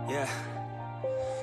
Yeah.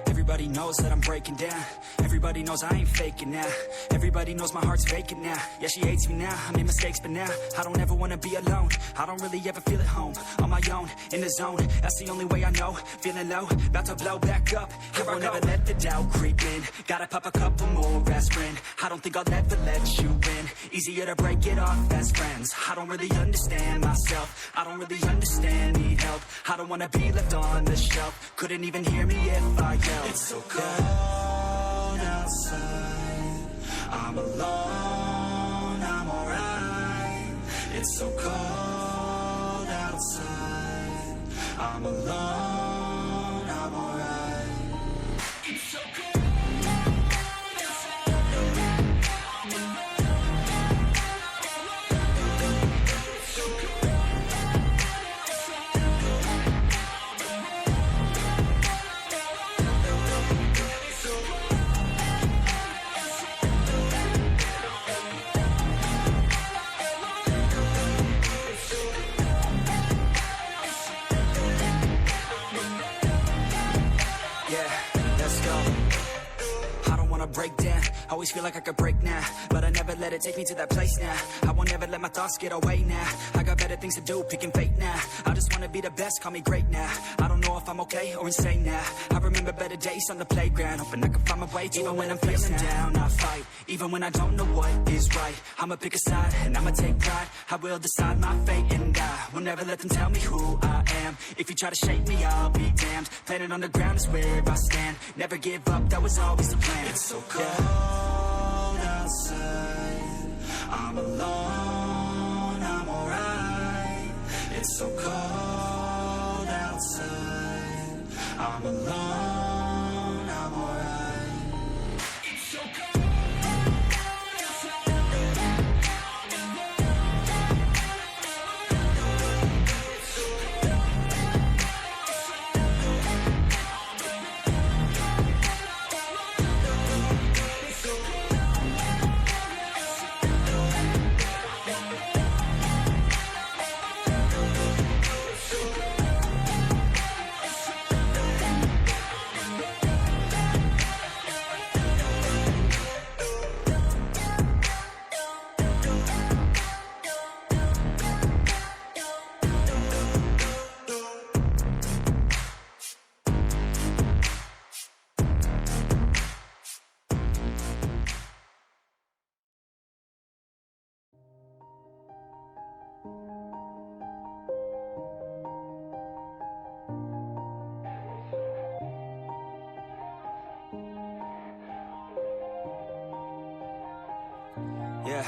Everybody knows that I'm breaking down. Everybody knows I ain't faking now. Everybody knows my heart's vacant now. Yeah, she hates me now, I made mistakes but now I don't ever wanna be alone. I don't really ever feel at home. On my own, in the zone, that's the only way I know. Feeling low, about to blow back up. Here I won't ever let the doubt creep in. Gotta pop a couple more aspirin. I don't think I'll ever let you in. Easier to break it off as friends. I don't really understand myself. I don't really understand, need help. I don't wanna be left on the shelf. Couldn't even hear me if I yelled. It's so cold outside, I'm alone, I'm alright. It's so cold outside, I'm alone, I'm alright. It's so cold. Break down, always feel like I could break now, but I never let it take me to that place now. I won't ever let my thoughts get away now. I got better things to do, picking fate now. I just wanna be the best, call me great now. I don't know if I'm okay or insane now. I remember better days on the playground, hoping I can find my way. Even when I'm feeling down, I fight. Even when I don't know what is right, I'ma pick a side and I'ma take pride. I will decide my fate and I will never let them tell me who I am. If you try to shake me, I'll be damned. Planet on the ground is where I stand. Never give up, that was always the plan. It's so cold outside, I'm alone, I'm alright. It's so cold outside, I'm alone, I'm alright. It's so cold. Yeah.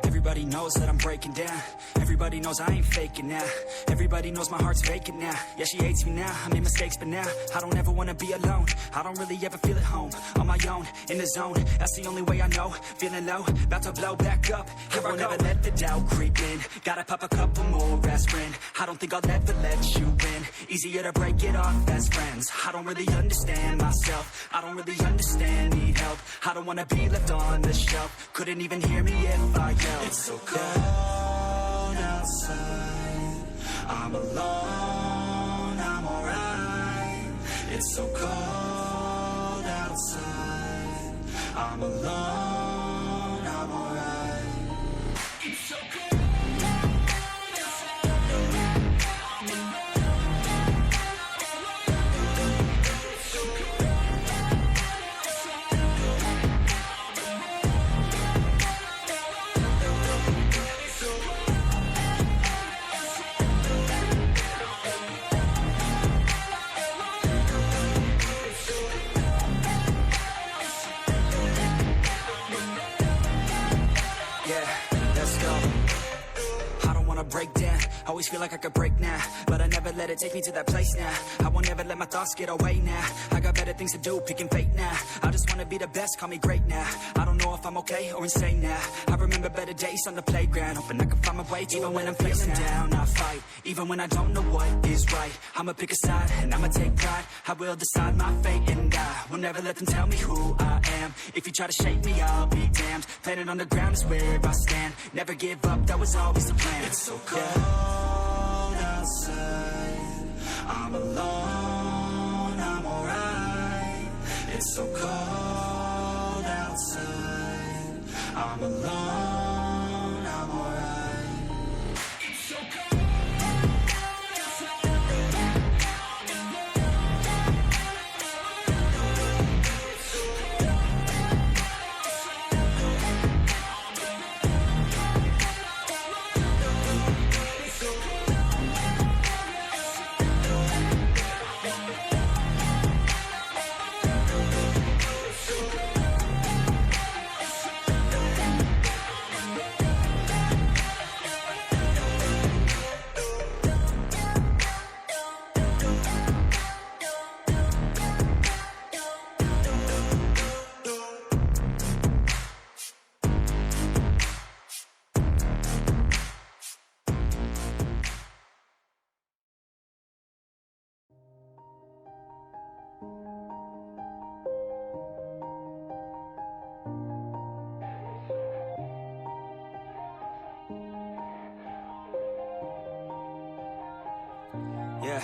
Everybody knows that I'm breaking down. Everybody knows I ain't faking now. Everybody knows my heart's vacant now. Yeah, she hates me now, I made mistakes but now I don't ever wanna be alone. I don't really ever feel at home. On my own, in the zone, that's the only way I know. Feeling low, about to blow back up. Here I won't ever let the doubt creep in. Gotta pop a couple more aspirin. I don't think I'll ever let you in. Easier to break it off as friends. I don't really understand myself. I don't really understand, need help. I don't wanna be left on the shelf. Couldn't even hear me if I yelled. It's so cold outside, I'm alone, I'm alright. It's so cold outside, I'm alone, I'm alright. It's so cold. always feel like I could break now, but I never let it take me to that place now. I won't ever let my thoughts get away now. I got better things to do, picking fate now. I just wanna be the best, call me great now. I don't know if I'm okay or insane now. I remember better days on the playground, hoping I can find my way. Even when I'm feeling down, I fight. Even when I don't know what is right, I'ma pick a side and I'ma take pride. I will decide my fate and I will never let them tell me who I am. If you try to shake me, I'll be damned. Planet on the ground is where I stand. Never give up, that was always the plan. It's so cold outside, I'm alone, I'm alright. It's so cold outside, I'm alone, I'm alright. It's so cold. Yeah.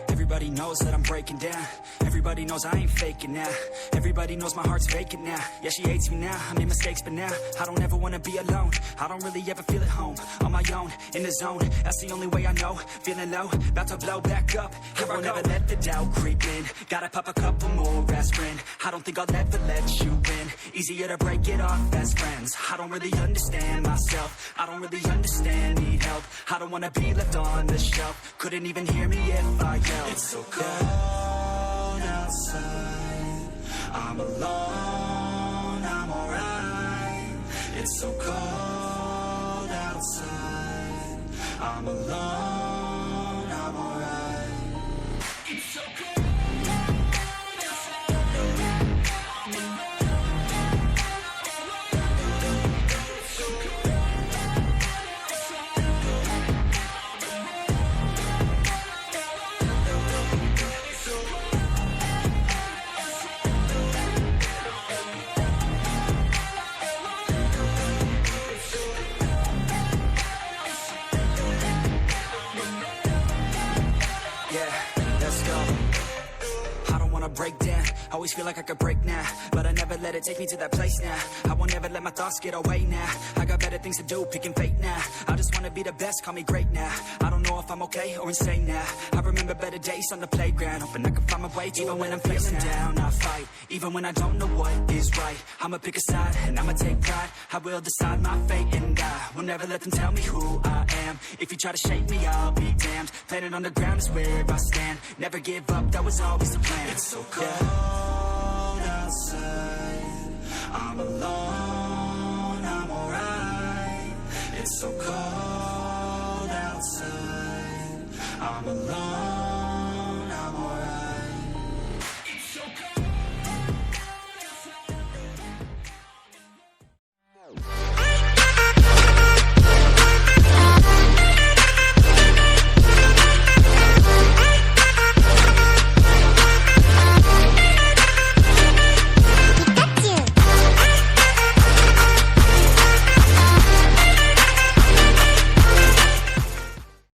Everybody knows that I'm breaking down. Everybody knows I ain't faking now. Everybody knows my heart's vacant now. Yeah, she hates me now, I made mistakes but now I don't ever wanna be alone. I don't really ever feel at home. On my own, in the zone, that's the only way I know. Feeling low, about to blow back up. Here I won't ever let the doubt creep in. Gotta pop a couple more aspirin. I don't think I'll ever let you in. Easier to break it off as friends. I don't really understand myself. I don't really understand, need help. I don't wanna be left on the shelf. Couldn't even hear me if I yelled. It's so cold outside, I'm alone, I'm alright. It's so cold outside, I'm alone, I'm alright. It's so cold. Break down, always feel like I could break now, but I never let it take me to that place now. I won't ever let my thoughts get away now. I got better things to do, picking fate now. I just wanna be the best, call me great now. I don't know if I'm okay or insane now. I remember better days on the playground, hoping I can find my way. Even when I'm feeling down, I fight. Even when I don't know what is right, I'ma pick a side and I'ma take pride. I will decide my fate and I will never let them tell me who I am. If you try to shake me, I'll be damned. Planet on the ground is where I stand. Never give up, that was always the plan. It's so cold outside, I'm alone, I'm alright. It's so cold outside, I'm alone.